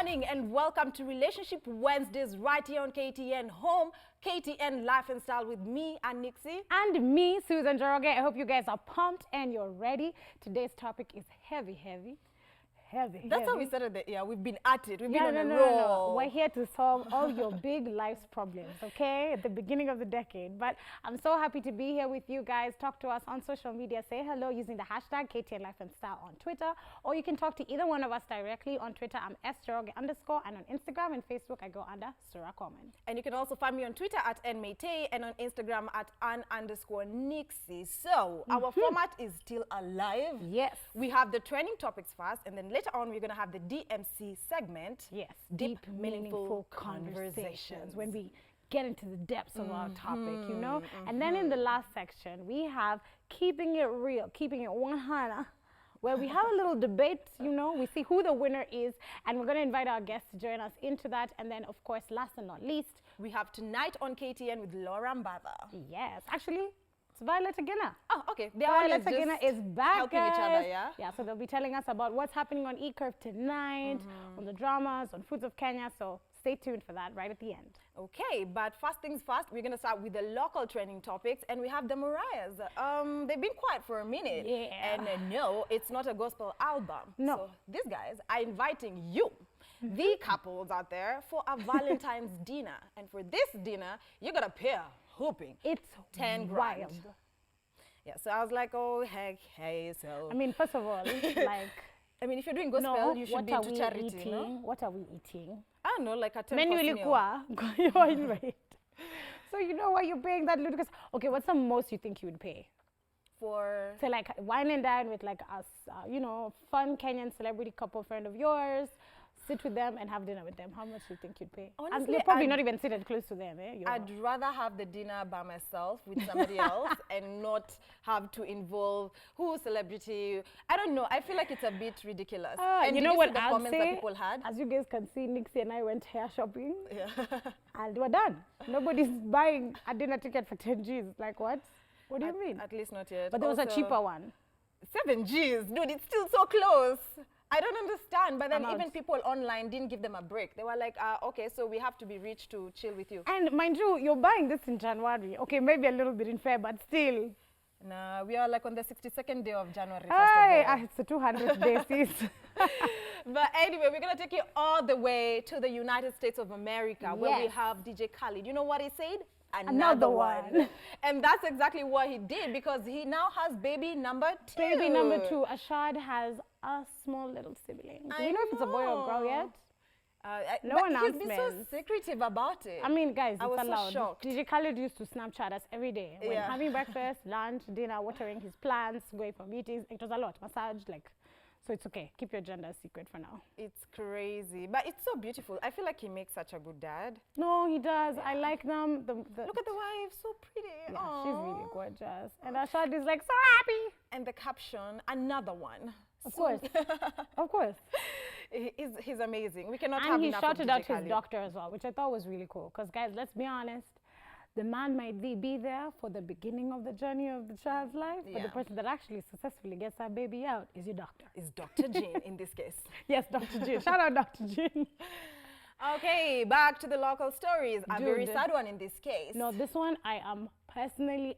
morning and welcome to Relationship Wednesdays right here on KTN Home, KTN Life and Style with me and Nixxi. And me, Susan Njoroge. I hope you guys are pumped and you're ready. Today's topic is heavy. That's how we started the year. We've been at it. We've been on a roll. No. We're here to solve all your big life's problems, okay? At the beginning of the decade. But I'm so happy to be here with you guys. Talk to us on social media. Say hello using the hashtag KTN Life and Style on Twitter. Or you can talk to either one of us directly on Twitter. I'm _, and on Instagram and Facebook I go under Sura Common. And you can also find me on Twitter at @nmayte and on Instagram at @an_Nixxi. So our format is still alive. Yes. We have the trending topics first, and then later on we're going to have the DMC segment. Yes. Deep meaningful conversations. When we get into the depths of our topic, you know? And then in the last section, we have keeping it real, keeping it 100, where we have a little debate, you know, we see who the winner is, and we're going to invite our guests to join us into that. And then, of course, last and not least, we have Tonight on KTN with Laura Mbava. Yes, actually, it's Violet Agina. Oh, okay. Violet Agina is back, helping each other, yeah? Yeah, so they'll be telling us about what's happening on E-Curve tonight, on the dramas, on Foods of Kenya. So stay tuned for that right at the end. Okay, but first things first, we're going to start with the local trending topics, and we have the Mariahs. They've been quiet for a minute. Yeah. And no, it's not a gospel album. No. So these guys are inviting you, the couples out there, for a Valentine's dinner. And for this dinner, you got to pay a whooping. It's 10 grand. wild. Yeah, so I was like, oh, heck, hey, so. I mean, first of all, like... I mean, if you're doing gospel, you should be into charity, eating? no? What are we eating? I don't know, like a 10 Menu course ilikuwa, you're in rate. So you know why you're paying that ludicrous? Okay, what's the most you think you would pay? For... So like wine and dine with like us, you know, fun Kenyan celebrity couple friend of yours, sit with them and have dinner with them. How much do you think you'd pay? Honestly, and you're probably not even seated close to them, eh? I'd rather have the dinner by myself with somebody else and not have to involve who's celebrity. I don't know. I feel like it's a bit ridiculous. And you know what the I'd comments say? that people had? As you guys can see, Nixxi and I went hair shopping. Yeah. And we're done. Nobody's buying a dinner ticket for 10 G's. Like what? What do you mean? At least not yet. But there was a cheaper one. 7 G's. Dude, it's still so close. I don't understand. But then I'm even out. people online didn't give them a break. They were like, okay, so we have to be rich to chill with you. And mind you, you're buying this in January. Okay, maybe a little bit in Feb, but still. Nah, we are like on the 62nd day of January, first Hey, of all. it's the 200th day, sis. But anyway, we're going to take you all the way to the United States of America, where we Yes. have DJ Khaled. You know what he said? Another one. And that's exactly what he did, because he now has baby number 2. Baby number 2, Ashad has a small little sibling. Do you know if it's a boy or girl yet? No but announcements. He's been so secretive about it. I mean, guys, I it's was so allowed. shocked. DJ Khaled used to Snapchat us every day. When Yeah. having breakfast, lunch, dinner, watering his plants, going for meetings. It was a lot. Massage, like... So it's okay. Keep your gender secret for now. It's crazy, but it's so beautiful. I feel like he makes such a good dad. No, he does. I like them. Look at the wife, so pretty. Yeah, Aww. she's really gorgeous. And Ashad is like so happy. And the caption, another one. Of course. Of course. He's amazing. We cannot have And he enough of shouted DJ out his Khaled. doctor as well, which I thought was really cool. Because, guys, let's be honest. The man might be there for the beginning of the journey of the child's life, but the Yeah. person that actually successfully gets that baby out is your doctor. Is Dr. Jean in this case. Yes, Dr. Jean. Shout out Dr. Jean. Okay, back to the local stories. A very Dude. sad one in this case. No, this one I am personally,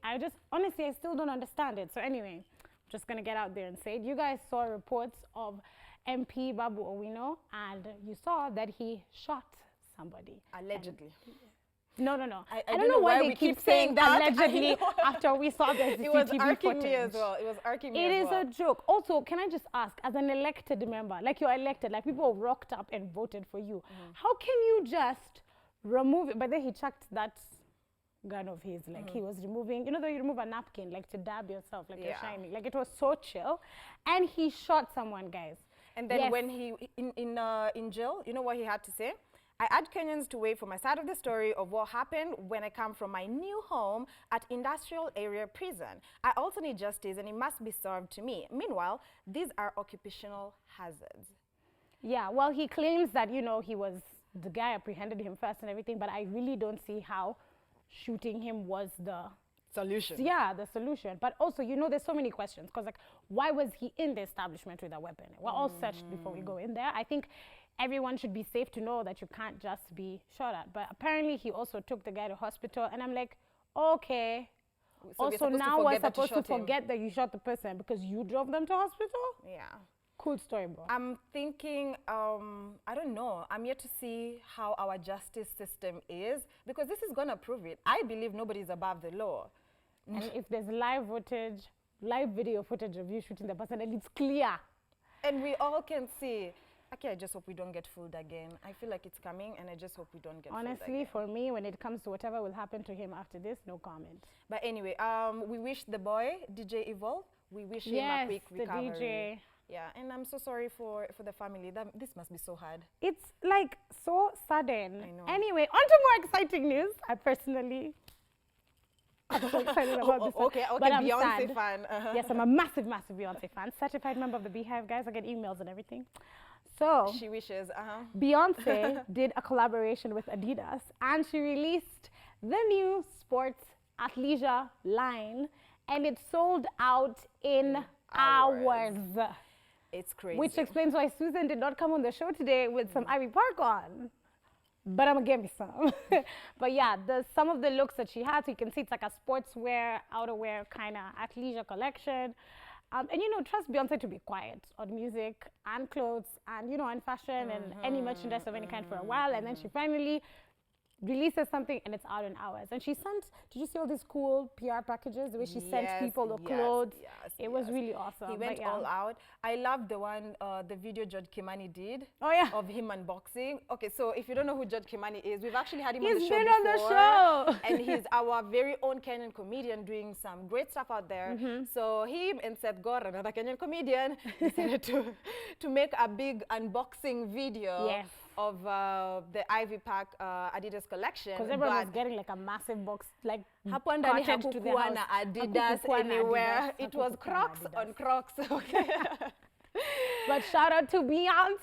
honestly, I still don't understand it. So anyway, I'm just going to get out there and say it. You guys saw reports of MP Babu Owino, and you saw that he shot somebody. Allegedly. No. I don't know why they keep saying that. allegedly after we saw the CCTV It was arcing footage. me as well. It was arcing me It as is well. a joke. Also, can I just ask, as an elected member, like you're elected, like people rocked up and voted for you, how can you just remove it? But then he chucked that gun of his, like he was removing, you know, though you remove a napkin, like to dab yourself, like you're shining. Like it was so chill. And he shot someone, guys. And then Yes. when he, in jail, you know what he had to say? I urge Kenyans to wait for my side of the story of what happened when I come from my new home at Industrial Area Prison. I also need justice and it must be served to me. Meanwhile, these are occupational hazards. Yeah, well, he claims that, you know, he was, the guy apprehended him first and everything, but I really don't see how shooting him was the solution. Yeah, the solution. But also, you know, there's so many questions because, like, why was he in the establishment with a weapon? We're all searched before we go in there. I think everyone should be safe to know that you can't just be shot at. But apparently he also took the guy to hospital, and I'm like, okay. So Also now we're supposed to forget that you shot the person because you drove them to hospital? Yeah. Cool story, bro. I'm thinking, I don't know. I'm yet to see how our justice system is, because this is going to prove it. I believe nobody's above the law. And if there's live video footage of you shooting the person, and it's clear. And we all can see. Okay, I just hope we don't get fooled again. I feel like it's coming, and I just hope we don't get fooled again. Honestly, for me, when it comes to whatever will happen to him after this, no comment. But anyway, we wish the boy, DJ Evolve, we wish him a quick recovery. The DJ. Yeah, and I'm so sorry for the family. This must be so hard. It's like so sudden. I know. Anyway, on to more exciting news. I'm so excited about this. Okay, but I'm Beyonce sad. fan. Yes, I'm a massive Beyonce fan. Certified member of the Beehive, guys. I get emails and everything. So she wishes. Beyonce did a collaboration with Adidas, and she released the new sports athleisure line, and it sold out in hours. It's crazy. Which explains why Susan did not come on the show today with some Ivy Park on. But I'm gonna give me some. But yeah, some of the looks that she had, so you can see it's like a sportswear, outerwear kind of athleisure collection. And you know, trust Beyonce to be quiet on music and clothes and, you know, and fashion and any merchandise of any kind for a while. And then she finally releases something and it's out in hours. And she sent, did you see all these cool PR packages, the way she sent people the clothes? It was really awesome. He went all out. I love the one, the video George Kimani did of him unboxing. Okay, so if you don't know who George Kimani is, we've actually had him on the show before. He's been on the show. And he's our very own Kenyan comedian doing some great stuff out there. So him and Seth Gore, another Kenyan comedian, decided to make a big unboxing video of the Ivy Park Adidas collection. Because everyone was getting like a massive box, like hapo ndani hakukuwa na Adidas anywhere. It was Crocs on Crocs. Okay. But shout out to Beyonce.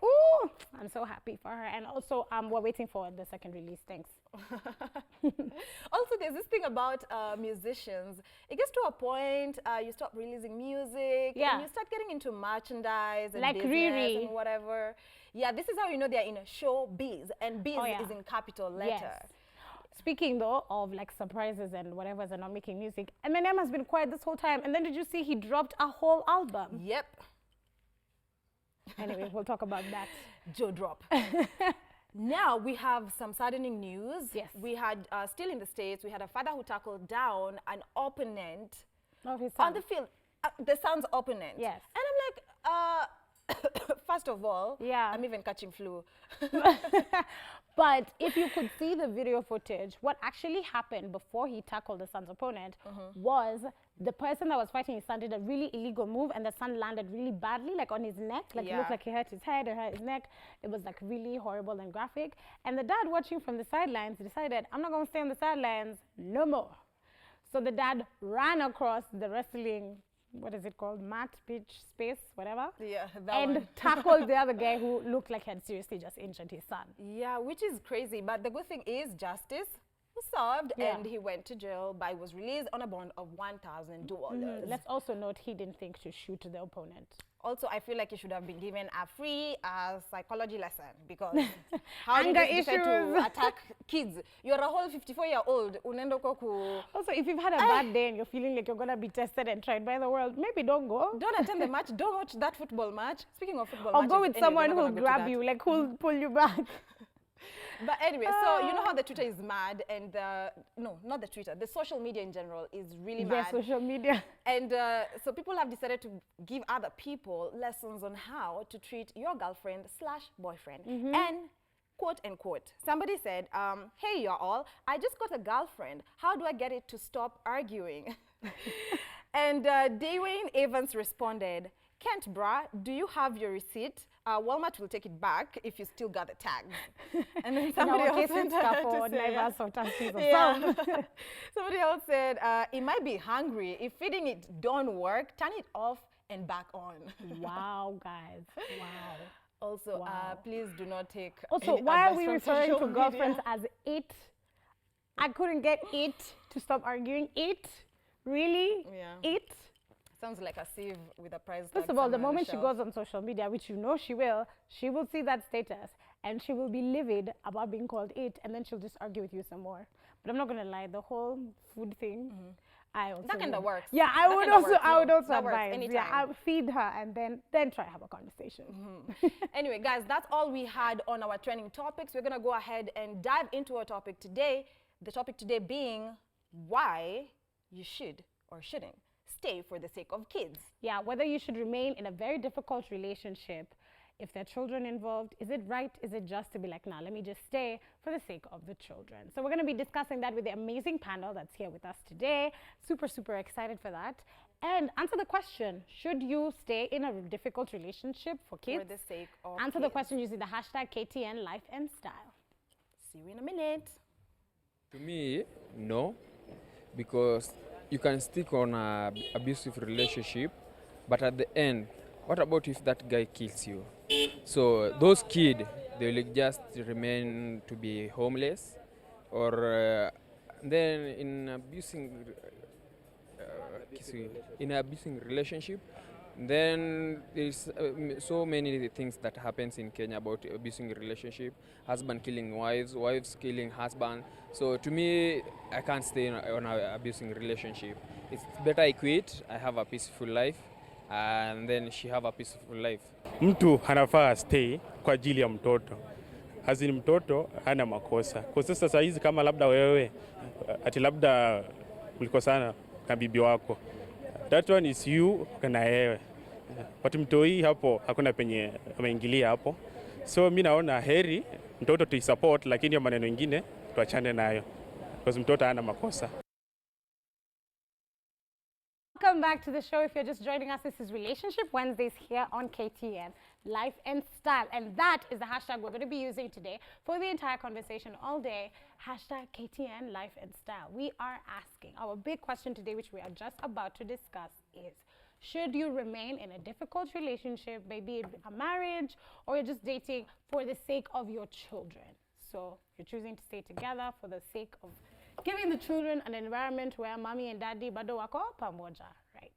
Ooh, I'm so happy for her. And also, we're waiting for the second release. Thanks. Also, there's this thing about musicians. It gets to a point, you stop releasing music, and you start getting into merchandise and like business Riri and whatever. Yeah, this is how you know they're in a show biz, and biz is in capital letter. Yes. Speaking though of like surprises and whatever's and not making music, Eminem has been quiet this whole time. And then did you see he dropped a whole album? Yep. Anyway, we'll talk about that. Joe drop. Now we have some saddening news. Yes. We had, still in the States, we had a father who tackled down an opponent of his son on the field. The son's opponent. Yes. And I'm like, first of all, I'm even catching flu. But if you could see the video footage, what actually happened before he tackled the son's opponent was the person that was fighting his son did a really illegal move, and the son landed really badly, like on his neck. Like it looked like he hurt his head or hurt his neck. It was like really horrible and graphic. And the dad, watching from the sidelines, decided, I'm not going to stay on the sidelines no more. So the dad ran across the wrestling, what is it called, mat, pitch, space, whatever, and tackled the other guy who looked like he had seriously just injured his son. Yeah, which is crazy. But the good thing is justice was served and he went to jail, but was released on a bond of $1,000. Let's also note he didn't think to shoot the opponent. Also, I feel like he should have been given a free psychology lesson, because how do you decide to attack kids? You're a whole 54-year-old. Also, if you've had a bad day and you're feeling like you're going to be tested and tried by the world, maybe don't go. Don't attend the match. Don't watch that football match. Speaking of football matches, or go with someone who'll grab you, like who'll pull you back. But anyway, so you know how the Twitter is mad, and no, not the Twitter, the social media in general is really mad. Yeah, social media. And so people have decided to give other people lessons on how to treat your girlfriend / boyfriend. And quote unquote, somebody said, hey, you're all, I just got a girlfriend. How do I get it to stop arguing? And Dwayne Evans responded, Kent, brah, do you have your receipt? Walmart will take it back if you still got the tags. And then somebody else said, somebody else said, it might be hungry. If feeding it don't work, turn it off and back on. Wow, guys. Wow. Also, please do not take. Also, why are we referring to girlfriends as it? I couldn't get it to stop arguing. It? Really? Yeah. It? Sounds like a save with a prize tag First of all, the somewhere on moment she shelf. goes on social media, which you know she will see that status and she will be livid about being called it, and then she'll just argue with you some more. But I'm not gonna lie, the whole food thing, I also That kind of would. works. Yeah, That I would kinda also works. I would No, also that works advise. Yeah, anytime. I would feed her and then try to have a conversation. Anyway, guys, that's all we had on our trending topics. We're going to go ahead and dive into our topic today. The topic today being why you should or shouldn't stay for the sake of kids. Yeah, whether you should remain in a very difficult relationship, if there are children involved, is it right? Is it just to be like, nah, let me just stay for the sake of the children? So we're going to be discussing that with the amazing panel that's here with us today. Super, super excited for that. And answer the question, should you stay in a difficult relationship for kids? For the sake of Answer kids. the question using the hashtag KTN Life and Style. See you in a minute. To me, no, because you can stick on a abusive relationship, but at the end, what about if that guy kills you? So those kids, they will just remain to be homeless, or then in abusing relationship, then there's so many things that happens in Kenya about abusing relationship, husband killing wives, wives killing husband. So to me, I can't stay on an abusing relationship. It's better I quit, I have a peaceful life, and then she have a peaceful life. Mtu anafaa stay kwa ajili ya mtoto. Hazini mtoto hana makosa. Kwa sasa hizi kama labda wewe ati labda ulikosana na bibi wako. That one is you na yeye. But mtoi hapo hakuna penye ameingilia hapo. So mimi naona heri mtoto tuisupport, lakini maneno mengine tuachane nayo. Because mtoto hana makosa. Welcome back to the show. If you're just joining us, this is Relationship Wednesdays here on KTN Life and Style. And that is the hashtag we're going to be using today for the entire conversation all day. Hashtag KTN Life and Style. We are asking, our big question today, which we are just about to discuss, is should you remain in a difficult relationship, maybe a marriage, or you're just dating for the sake of your children? So you're choosing to stay together for the sake of giving the children an environment where mommy and daddy bado wako pamoja, right?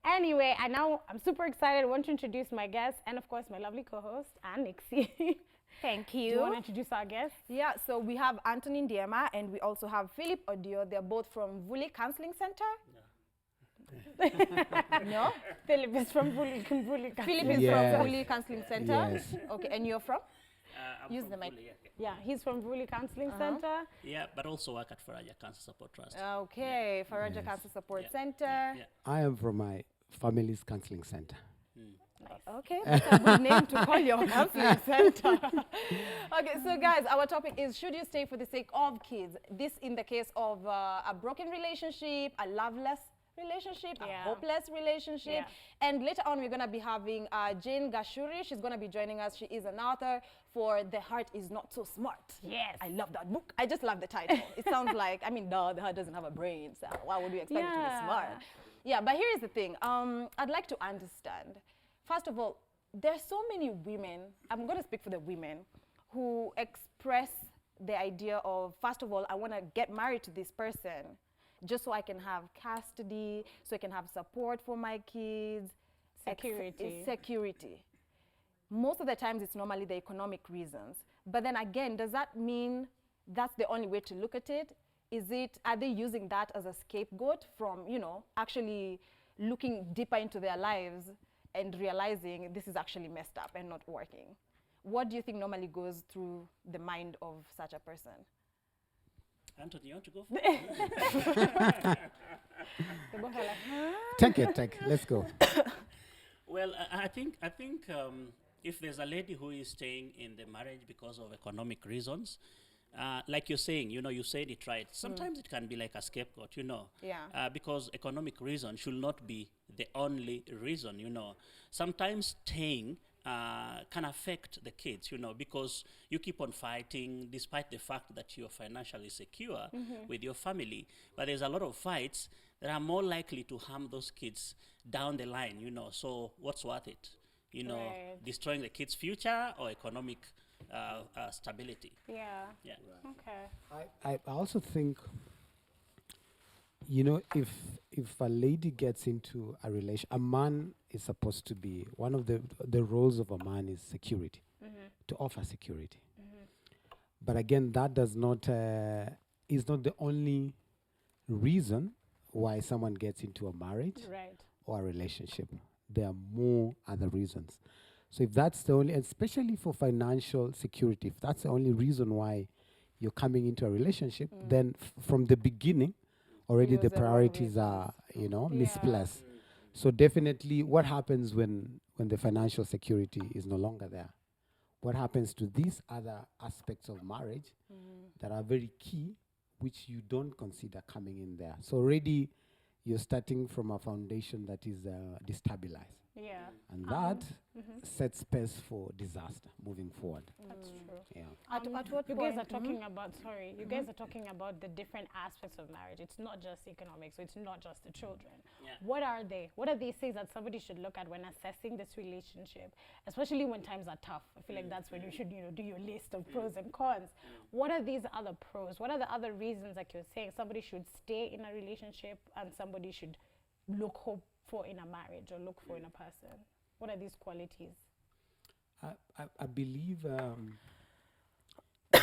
Anyway, I'm super excited. I want to introduce my guest and of course my lovely co-host, Nixxi. Thank Do you want to introduce our guests? Yeah, so we have Anthony Ndiema and we also have Philip Odio. They're both from Vuli Counseling Center. No? Philip is from Vuli. Philip is Yes. from Vuli Counseling Center. Yes. Okay, and you're from? I'm Use from the mic. Buli, Yeah, he's from Vuli Counseling Center. yeah, but also work at Faraja Cancer Support Trust. Okay, Faraja Cancer Support Yeah. Center. Yeah. I am from my family's counseling center. Okay, that's a good name to call your counseling center. Okay, so guys, our topic is should you stay for the sake of kids? This in the case of a broken relationship, a loveless relationship, Yeah. a hopeless relationship. Yeah. And later on, we're going to be having Jane Gashuri. She's going to be joining us. She is an author for The Heart Is Not So Smart. Yes. I love that book. I just love the title. It sounds like, I mean, no, the heart doesn't have a brain, so why would you expect it to be Yeah. smart? Yeah, but here is the thing. I'd like to understand. First of all, there's so many women, I'm going to speak for the women, who express the idea of, first of all, I want to get married to this person just so I can have custody, so I can have support for my kids. Security. Security. Most of the times it's normally the economic reasons. But then again, does that mean that's the only way to look at it? Are they using that as a scapegoat from, actually looking deeper into their lives and realizing this is actually messed up and not working? What do you think normally goes through the mind of such a person? Anthony, you want to go first? They both are like, huh? Take it. Let's go. Well, I think if there's a lady who is staying in the marriage because of economic reasons, like you're saying, you said it right. Sometimes it can be like a scapegoat, Yeah. because economic reason should not be the only reason, Sometimes staying can affect the kids, because you keep on fighting despite the fact that you're financially secure with your family. But there's a lot of fights that are more likely to harm those kids down the line, So what's worth it? Right. Destroying the kids' future or economic stability. Yeah. Yeah. Okay. I also think, if if a lady gets into a relation, a man is supposed to be, one of the roles of a man is security, to offer security. But again, that does not, is not the only reason why someone gets into a marriage Right. or a relationship. There are more other reasons. So if that's the only, especially for financial security, if that's the only reason why you're coming into a relationship, then from the beginning, already Those the are wrong priorities are, Yeah. misplaced. So definitely, what happens when the financial security is no longer there? What happens to these other aspects of marriage that are very key, which you don't consider coming in there? So already, you're starting from a foundation that is destabilized, Yeah. and that sets pace for disaster moving forward. That's true. Yeah. At what You point? guys are talking about, sorry, you guys are talking about the different aspects of marriage. It's not just economics, so it's not just the children. Yeah. What are they? What are these things that somebody should look at when assessing this relationship, especially when times are tough? I feel like that's when you should, do your list of pros and cons. What are these other pros? What are the other reasons, like you're saying, somebody should stay in a relationship and somebody should hope for in a marriage or look for in a person? What are these qualities? I believe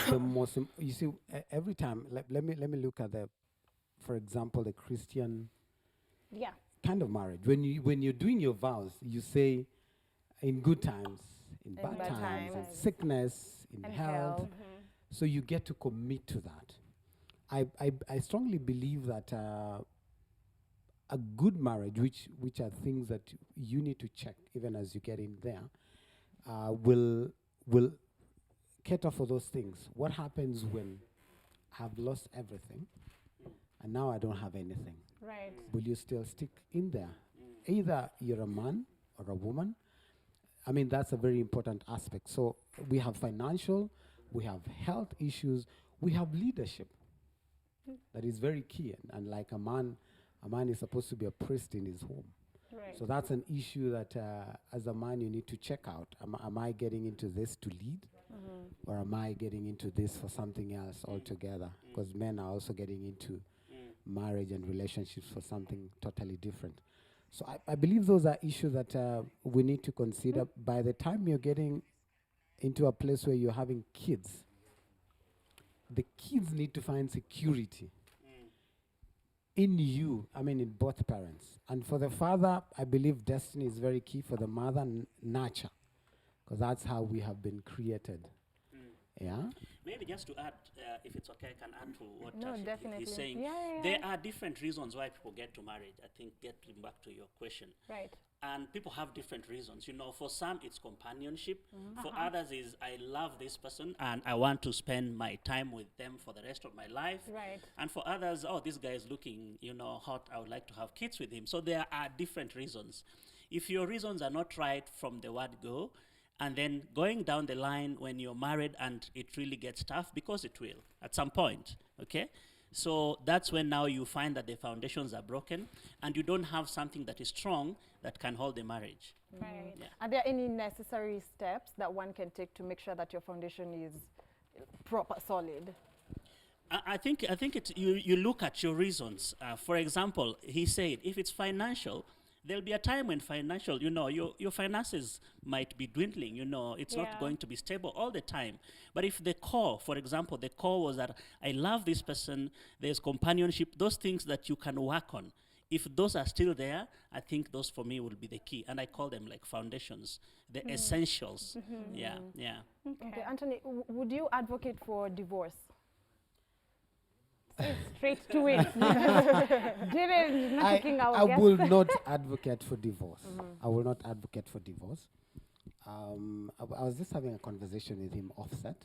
the most you see every time let me look at for example, the Christian Yeah. kind of marriage. When you're doing your vows, you say in good times, in bad bad times, in times. sickness, in And health. health. So you get to commit to that. I strongly believe that a good marriage, which are things that you need to check even as you get in there, will cater for those things. What happens when I've lost everything and now I don't have anything? Right. Will you still stick in there? Either you're a man or a woman. I mean, that's a very important aspect. So we have financial, we have health issues, we have leadership. That is very key. And like a man is supposed to be a priest in his home. Right. So that's an issue that as a man you need to check out. Am I getting into this to lead? Or am I getting into this for something else altogether? Because men are also getting into marriage and relationships for something totally different. So I believe those are issues that we need to consider. By the time you're getting into a place where you're having kids, the kids need to find security in you, I mean in both parents. And for the father, I believe destiny is very key. For the mother, nurture, because that's how we have been created. Yeah? Maybe just to add, if it's okay, I can add to what No, Tashi definitely. is saying. Yeah, yeah, There yeah. are different reasons why people get to marriage. I think getting back to your question. Right. And people have different reasons. For some, it's companionship. For others, is I love this person and I want to spend my time with them for the rest of my life. Right. And for others, oh, this guy is looking, hot. I would like to have kids with him. So there are different reasons. If your reasons are not right from the word go, and then going down the line when you're married and it really gets tough, because it will at some point, okay? So that's when now you find that the foundations are broken and you don't have something that is strong that can hold the marriage. Right. Yeah. Are there any necessary steps that one can take to make sure that your foundation is proper, solid? I think you look at your reasons. For example, he said if it's financial, there'll be a time when financial, your finances might be dwindling, it's not Yeah. going to be stable all the time. But if the core, for example, the core was that I love this person, there's companionship, those things that you can work on. If those are still there, I think those for me will be the key. And I call them like foundations, the essentials. Yeah, yeah. Okay, Anthony, would you advocate for divorce? Straight to it. Didn't not taking our I guess. will not advocate for divorce. I will not advocate for divorce. I was just having a conversation with him offset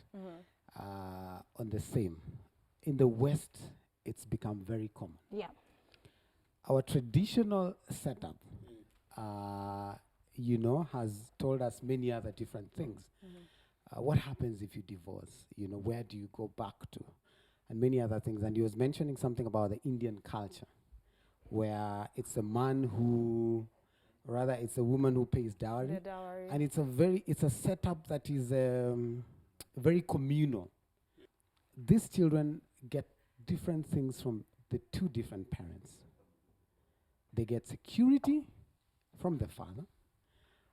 on the same. In the West, it's become very common. Yeah. Our traditional setup, has told us many other different things. What happens if you divorce? Where do you go back to? And many other things. And he was mentioning something about the Indian culture, where it's a man who, rather it's a woman who pays dowry. The dowry. And it's a setup that is very communal. These children get different things from the two different parents. they get security from the father.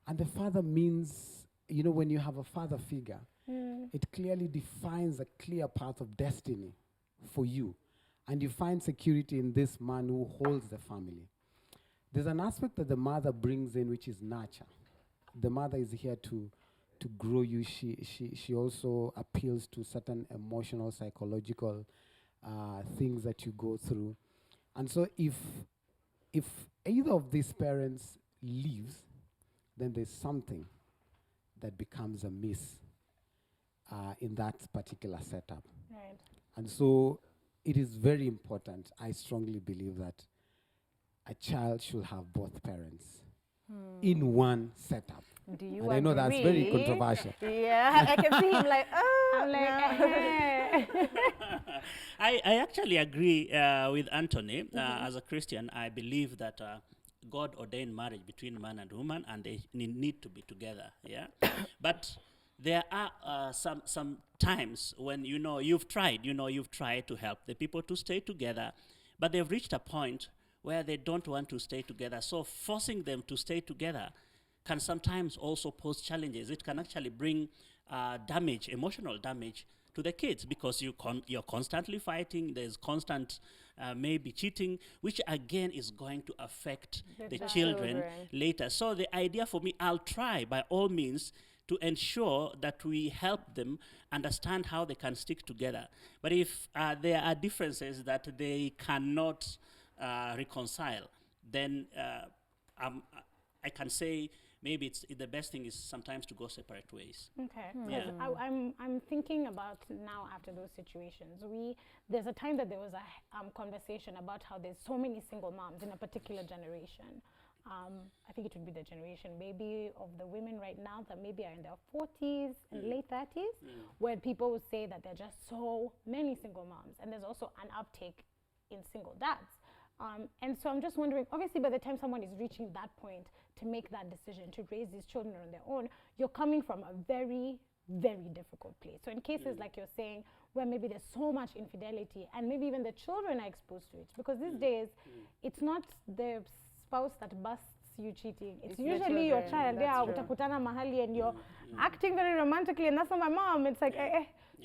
And the father means, you know, when you have a father figure, it clearly defines a clear path of destiny for you. And you find security in this man who holds the family. There's an aspect that the mother brings in, which is nurture. The mother is here to grow you. She also appeals to certain emotional, psychological things that you go through. And so if either of these parents leaves, then there's something that becomes amiss in that particular setup. Right. And so it is very important. I strongly believe that a child should have both parents in one setup. Do you And I know that's very agree? controversial. Yeah, I can see him like, oh. I'm like, I actually agree with Anthony. As a Christian, I believe that God ordained marriage between man and woman, and they need to be together. Yeah, but there are some times when you've tried to help the people to stay together, but they've reached a point where they don't want to stay together. So forcing them to stay together can sometimes also pose challenges. It can actually bring damage, emotional damage to the kids, because you're constantly fighting. There's constant maybe cheating, which again is going to affect the children later. So the idea for me, I'll try by all means to ensure that we help them understand how they can stick together. But if there are differences that they cannot reconcile, then I can say maybe the best thing is sometimes to go separate ways. okay. Yeah. I'm thinking about now after those situations. There's a time that there was a conversation about how there's so many single moms in a particular generation. I think it would be the generation maybe of the women right now that maybe are in their 40s and late 30s, where people would say that there are just so many single moms, and there's also an uptake in single dads. And so I'm just wondering, obviously by the time someone is reaching that point to make that decision to raise these children on their own, you're coming from a very, very difficult place. So in cases like you're saying, where maybe there's so much infidelity and maybe even the children are exposed to it, because these days it's not the spouse that busts you cheating. It's usually your child. Yeah, utakutana mahali and you're acting very romantically, and that's not my mom. It's like,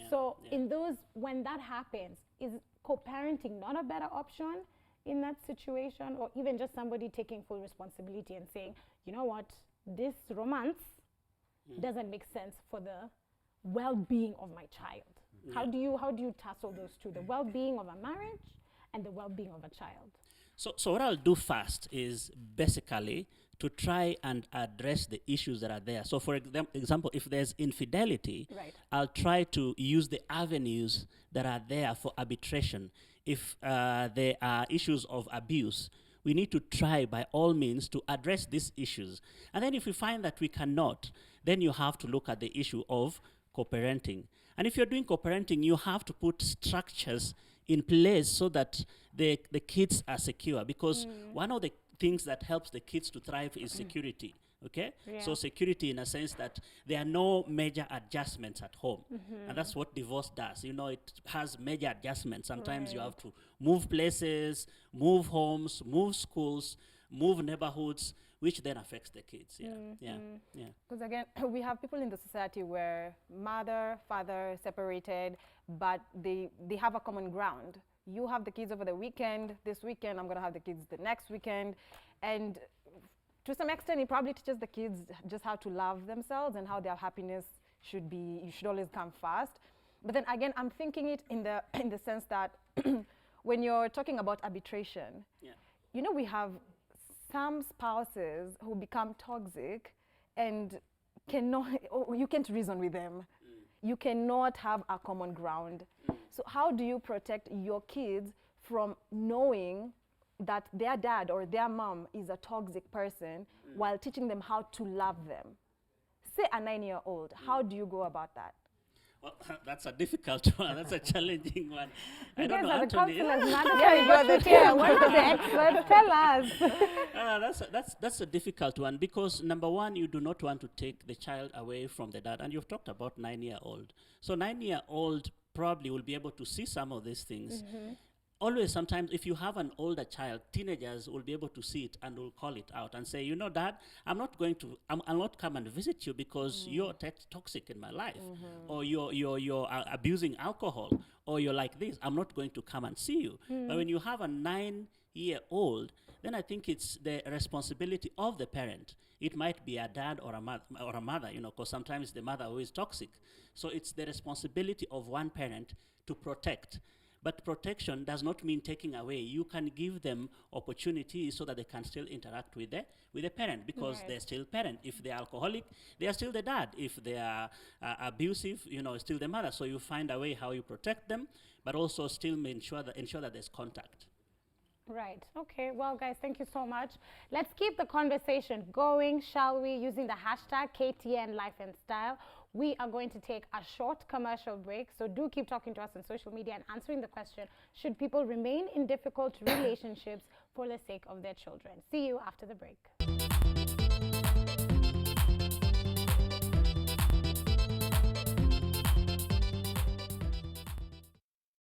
So in those, when that happens, is co-parenting not a better option in that situation? Or even just somebody taking full responsibility and saying, you know what, this romance doesn't make sense for the well-being of my child. How do you tussle those two, the well-being of a marriage and the well-being of a child? So what I'll do first is basically to try and address the issues that are there. So for example, if there's infidelity, I'll try to use the avenues that are there for arbitration. If there are issues of abuse, we need to try by all means to address these issues. And then if we find that we cannot, then you have to look at the issue of co-parenting. And if you're doing co-parenting, you have to put structures in place so that the kids are secure, because one of the things that helps the kids to thrive is security. Okay? Yeah. So security in a sense that there are no major adjustments at home. And that's what divorce does. You know, it has major adjustments. Sometimes you have to move places, move homes, move schools, move neighborhoods, which then affects the kids. Because again, we have people in the society where mother, father separated, but they have a common ground. You have the kids over the weekend. This weekend, I'm going to have the kids the next weekend. And to some extent, it probably teaches the kids just how to love themselves and how their happiness should always come first. But then again, I'm thinking it in the sense that when you're talking about arbitration, you know, we have some spouses who become toxic and you can't reason with them. You cannot have a common ground. So how do you protect your kids from knowing that their dad or their mom is a toxic person while teaching them how to love them? Say a 9-year-old, how do you go about that? Well, that's a difficult one. That's a challenging one. I don't know, Are the Anthony. counselors mandatory? What are the experts? Tell us. That's a difficult one, because number one, you do not want to take the child away from the dad. And you've talked about 9-year-old. So 9-year-old probably will be able to see some of these things. always, sometimes if you have an older child, teenagers will be able to see it and will call it out and say, you know, Dad, I'll not come and visit you because you're toxic in my life, or you're abusing alcohol, or you're like this. I'm not going to come and see you. But when you have a 9-year-old, then I think it's the responsibility of the parent. It might be a dad or a mother, you know, because sometimes the mother who is toxic. So it's the responsibility of one parent to protect. But protection does not mean taking away. You can give them opportunities so that they can still interact with the parent, because they're still parent. If they're alcoholic, they are still the dad. If they are abusive, you know, still the mother. So you find a way how you protect them, but also still ensure that there's contact. Right. Okay. Well, guys, thank you so much. Let's keep the conversation going, shall we? Using the hashtag KTN Life and Style. We are going to take a short commercial break. So do keep talking to us on social media and answering the question, should people remain in difficult relationships for the sake of their children? See you after the break.